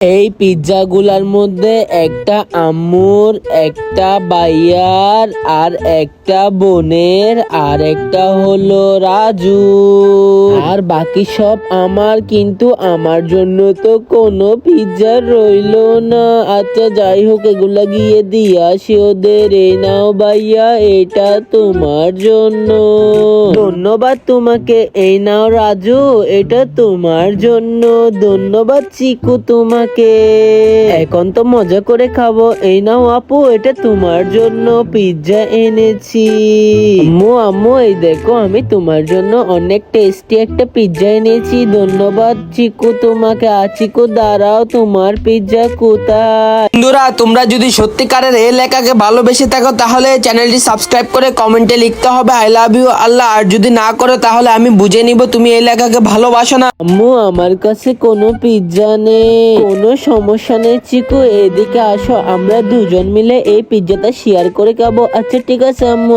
এই পিৎজা গুলার মধ্যে একটা আম্মুর, একটা ভাইয়ার, আর একটা বোনের, আর একটা হলো রাজু, আর বাকি সব আমার। কিন্তু আমার জন্য তো কোনো পিৎজা রইলো না। আচ্ছা যাই হোক, এগুলা গিয়ে দিয়ে আসি ওদের। এই নাও ভাইয়া, এটা তোমার জন্য। ধন্যবাদ তোমাকে। এই নাও রাজু, এটা তোমার জন্য। ধন্যবাদ চিকু তোমাকে। এখন তো মজা করে খাবো। এই নাও আপু, এটা তোমার জন্য পিৎজা এনেছি। আম্মু আম্মু, এই দেখো আমি তোমার জন্য অনেক টেস্টি একটা পিৎজা এনেছি। ধন্যবাদ চিকু তোমাকে। চিকু দাঁড়াও, তোমার পিৎজা কোথায়? বন্ধুরা, তোমরা যদি সত্যিকারের এই লেখাকে ভালোবেসে থাকো তাহলে চ্যানেলটি সাবস্ক্রাইব করে কমেন্টে লিখতে হবে আই লাভ ইউ আল্লাহ। আর যদি না করো তাহলে আমি বুঝে নিব তুমি এই লেখাকে ভালোবাসো না। আম্মু, আমার কাছে কোনো পিৎজা নেই। কোনো সমস্যা নেই চিকু, এদিকে আসো, আমরা দুজন মিলে এই পিৎজাটা শেয়ার করে খাবো। আচ্ছা ঠিক আছে আম্মু।